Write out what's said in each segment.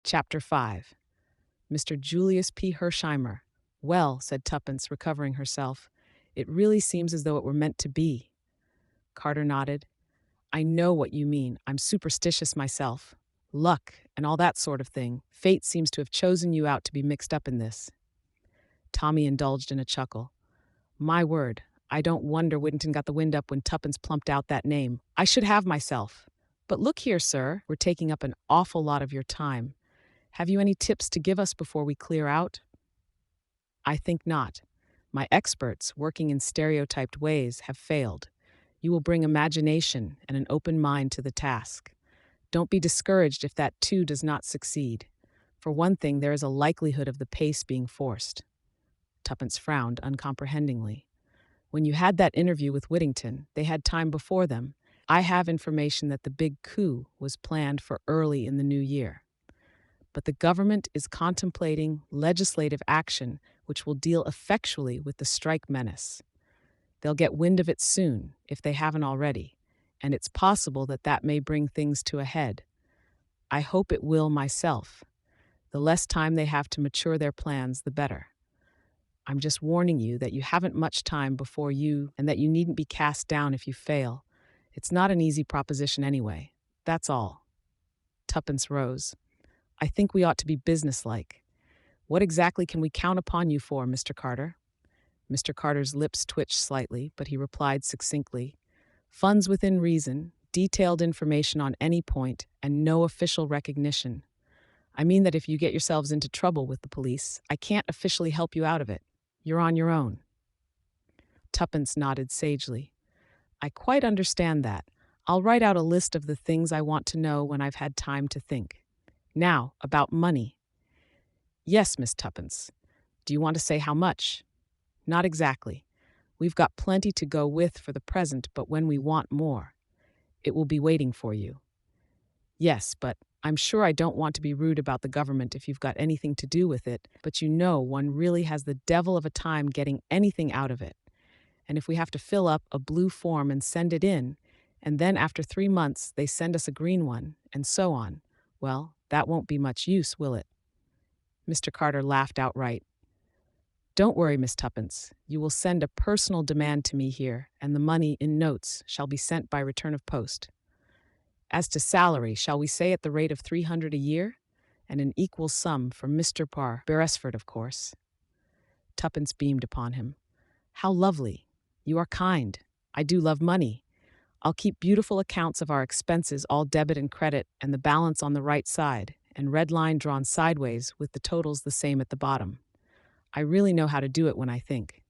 Chapter 5. Mr. Julius P. Hersheimer. Well, said Tuppence, recovering herself, it really seems as though it were meant to be. Carter nodded. I know what you mean. I'm superstitious myself. Luck and all that sort of thing. Fate seems to have chosen you out to be mixed up in this. Tommy indulged in a chuckle. My word, I don't wonder Whittington got the wind up when Tuppence plumped out that name. I should have myself. But look here, sir, we're taking up an awful lot of your time. Have you any tips to give us before we clear out? I think not. My experts, working in stereotyped ways, have failed. You will bring imagination and an open mind to the task. Don't be discouraged if that too does not succeed. For one thing, there is a likelihood of the pace being forced. Tuppence frowned uncomprehendingly. When you had that interview with Whittington, they had time before them. I have information that the big coup was planned for early in the new year. But the government is contemplating legislative action which will deal effectually with the strike menace. They'll get wind of it soon, if they haven't already, and it's possible that that may bring things to a head. I hope it will myself. The less time they have to mature their plans, the better. I'm just warning you that you haven't much time before you, and that you needn't be cast down if you fail. It's not an easy proposition anyway. That's all. Tuppence rose. I think we ought to be businesslike. What exactly can we count upon you for, Mr. Carter? Mr. Carter's lips twitched slightly, but he replied succinctly, funds within reason, detailed information on any point, and no official recognition. I mean that if you get yourselves into trouble with the police, I can't officially help you out of it. You're on your own. Tuppence nodded sagely. I quite understand that. I'll write out a list of the things I want to know when I've had time to think. Now, about money. Yes, Miss Tuppence. Do you want to say how much? Not exactly. We've got plenty to go with for the present, but when we want more, it will be waiting for you. Yes, but I'm sure I don't want to be rude about the government if you've got anything to do with it, but you know one really has the devil of a time getting anything out of it. And if we have to fill up a blue form and send it in, and then after 3 months they send us a green one, and so on, well, that won't be much use, will it? Mr. Carter laughed outright. Don't worry, Miss Tuppence. You will send a personal demand to me here, and the money in notes shall be sent by return of post. As to salary, shall we say at the rate of 300 a year? And an equal sum for Mr. Beresford, of course. Tuppence beamed upon him. How lovely. You are kind. I do love money. I'll keep beautiful accounts of our expenses, all debit and credit, and the balance on the right side, and red line drawn sideways with the totals the same at the bottom. I really know how to do it when I think.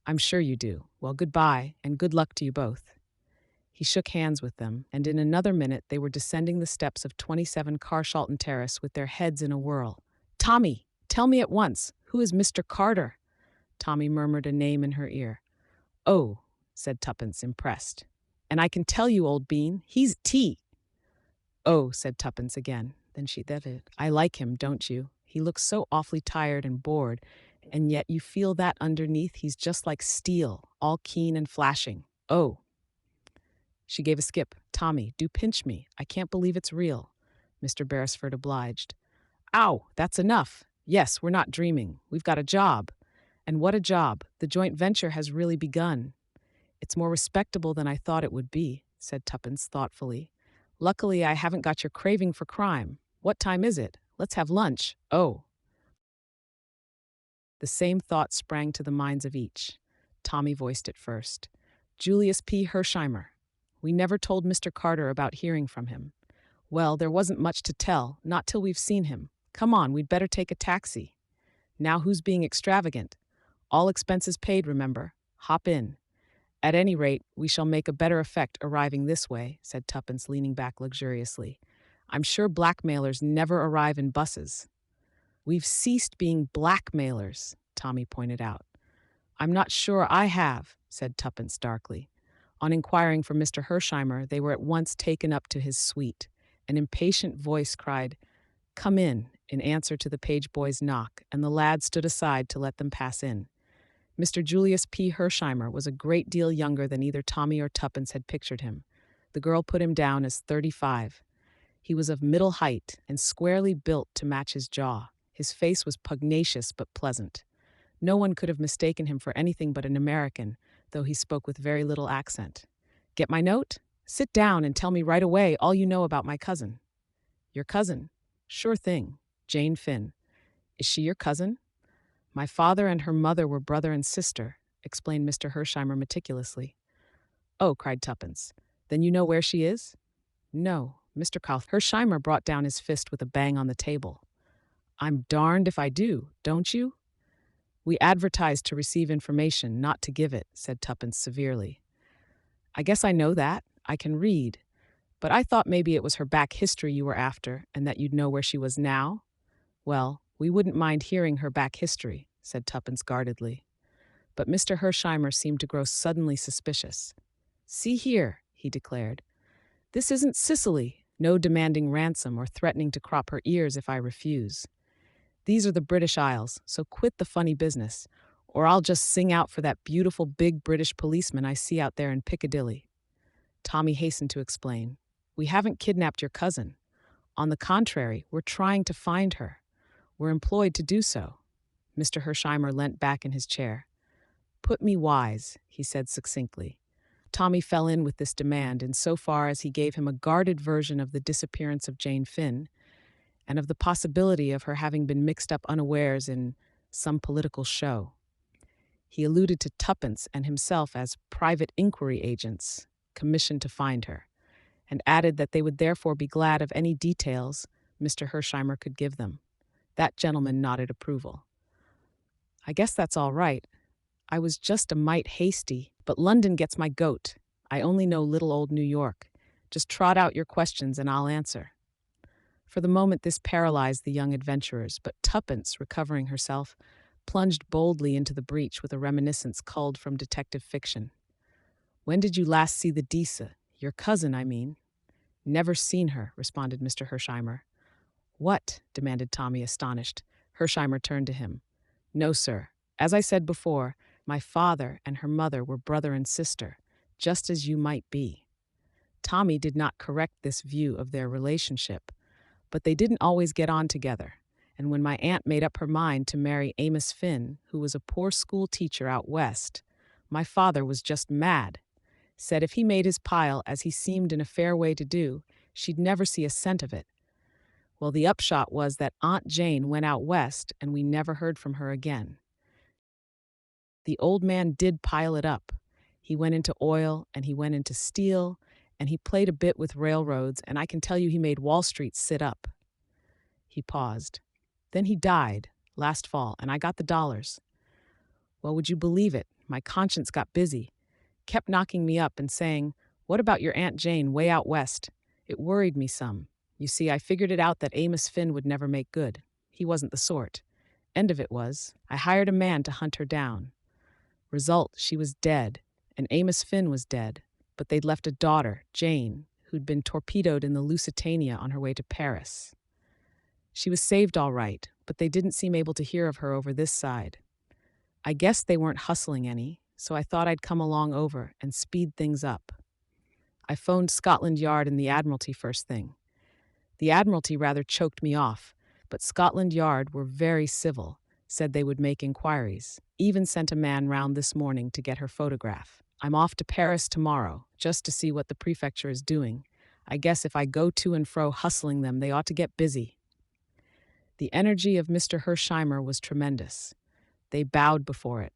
I'm sure you do. Well, goodbye, and good luck to you both. He shook hands with them, and in another minute they were descending the steps of 27 Carshalton Terrace with their heads in a whirl. Tommy, tell me at once, who is Mr. Carter? Tommy murmured a name in her ear. Oh, said Tuppence, impressed. And I can tell you, old bean, he's T. Oh, said Tuppence again. Then she added, I like him, don't you? He looks so awfully tired and bored, and yet you feel that underneath he's just like steel, all keen and flashing. Oh. She gave a skip. Tommy, do pinch me. I can't believe it's real. Mr. Beresford obliged. Ow, that's enough. Yes, we're not dreaming. We've got a job. And what a job. The joint venture has really begun. It's more respectable than I thought it would be, said Tuppence thoughtfully. Luckily, I haven't got your craving for crime. What time is it? Let's have lunch. Oh. The same thought sprang to the minds of each. Tommy voiced it first. Julius P. Hersheimer. We never told Mr. Carter about hearing from him. Well, there wasn't much to tell, not till we've seen him. Come on, we'd better take a taxi. Now who's being extravagant? All expenses paid, remember. Hop in. At any rate, we shall make a better effect arriving this way, said Tuppence, leaning back luxuriously. I'm sure blackmailers never arrive in buses. We've ceased being blackmailers, Tommy pointed out. I'm not sure I have, said Tuppence darkly. On inquiring for Mr. Hersheimer, they were at once taken up to his suite. An impatient voice cried, Come in answer to the page boy's knock, and the lad stood aside to let them pass in. Mr. Julius P. Hersheimer was a great deal younger than either Tommy or Tuppence had pictured him. The girl put him down as 35. He was of middle height and squarely built to match his jaw. His face was pugnacious but pleasant. No one could have mistaken him for anything but an American, though he spoke with very little accent. "Get my note? Sit down and tell me right away all you know about my cousin." "Your cousin?" "Sure thing. Jane Finn." "Is she your cousin?" "My father and her mother were brother and sister," explained Mr. Hersheimer meticulously. "Oh," cried Tuppence. "Then you know where she is?" "No." Mr. Hersheimer brought down his fist with a bang on the table. "I'm darned if I do, don't you?" "We advertise to receive information, not to give it," said Tuppence severely. "I guess I know that. I can read. But I thought maybe it was her back history you were after, and that you'd know where she was now." "Well, we wouldn't mind hearing her back history," said Tuppence guardedly. But Mr. Hersheimer seemed to grow suddenly suspicious. "See here," he declared. "This isn't Sicily, no demanding ransom or threatening to crop her ears if I refuse. These are the British Isles, so quit the funny business, or I'll just sing out for that beautiful big British policeman I see out there in Piccadilly." Tommy hastened to explain. "We haven't kidnapped your cousin. On the contrary, we're trying to find her. We're employed to do so." Mr. Hersheimer leant back in his chair. "Put me wise," he said succinctly. Tommy fell in with this demand in so far as he gave him a guarded version of the disappearance of Jane Finn, and of the possibility of her having been mixed up unawares in some political show. He alluded to Tuppence and himself as private inquiry agents commissioned to find her, and added that they would therefore be glad of any details Mr. Hersheimer could give them. That gentleman nodded approval. "I guess that's all right. I was just a mite hasty, but London gets my goat. I only know little old New York. Just trot out your questions and I'll answer." For the moment this paralyzed the young adventurers, but Tuppence, recovering herself, plunged boldly into the breach with a reminiscence culled from detective fiction. "When did you last see the Disa? Your cousin, I mean." "Never seen her," responded Mr. Hersheimer. "What?" demanded Tommy, astonished. Hersheimer turned to him. "No, sir. As I said before, my father and her mother were brother and sister, just as you might be." Tommy did not correct this view of their relationship, but they didn't always get on together, and when my aunt made up her mind to marry Amos Finn, who was a poor school teacher out west, my father was just mad. Said if he made his pile, as he seemed in a fair way to do, she'd never see a cent of it. Well, the upshot was that Aunt Jane went out west, and we never heard from her again. The old man did pile it up. He went into oil, and he went into steel, and he played a bit with railroads, and I can tell you he made Wall Street sit up. He paused. Then he died, last fall, and I got the dollars. Well, would you believe it? My conscience got busy. Kept knocking me up and saying, "What about your Aunt Jane way out west?" It worried me some. You see, I figured it out that Amos Finn would never make good. He wasn't the sort. End of it was, I hired a man to hunt her down. Result, she was dead, and Amos Finn was dead, but they'd left a daughter, Jane, who'd been torpedoed in the Lusitania on her way to Paris. She was saved all right, but they didn't seem able to hear of her over this side. I guessed they weren't hustling any, so I thought I'd come along over and speed things up. I phoned Scotland Yard and the Admiralty first thing. The Admiralty rather choked me off, but Scotland Yard were very civil, said they would make inquiries, even sent a man round this morning to get her photograph. I'm off to Paris tomorrow, just to see what the prefecture is doing. I guess if I go to and fro hustling them, they ought to get busy. The energy of Mr. Hersheimer was tremendous. They bowed before it.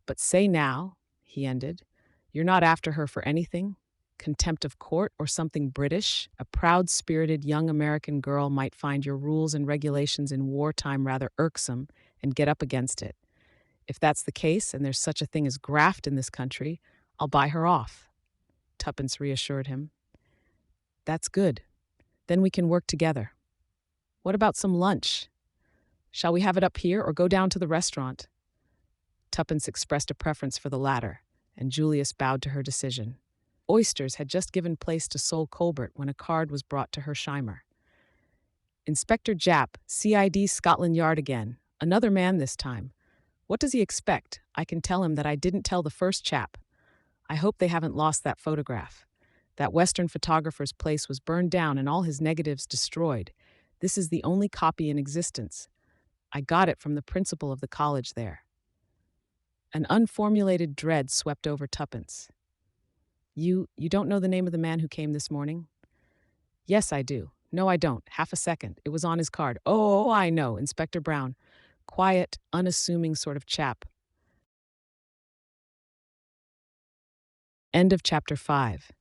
"But say now," he ended, "you're not after her for anything? Contempt of court or something British? A proud-spirited young American girl might find your rules and regulations in wartime rather irksome and get up against it. If that's the case, and there's such a thing as graft in this country, I'll buy her off." Tuppence reassured him. "That's good. Then we can work together. What about some lunch? Shall we have it up here or go down to the restaurant?" Tuppence expressed a preference for the latter, and Julius bowed to her decision. Oysters had just given place to Sol Colbert when a card was brought to Hersheimer. "Inspector Japp, CID Scotland Yard again. Another man this time. What does he expect? I can tell him that I didn't tell the first chap. I hope they haven't lost that photograph. That Western photographer's place was burned down and all his negatives destroyed. This is the only copy in existence. I got it from the principal of the college there." An unformulated dread swept over Tuppence. You don't know the name of the man who came this morning?" "Yes, I do." "No, I don't. Half a second. It was on his card." "Oh, I know. Inspector Brown. Quiet, unassuming sort of chap." End of chapter 5.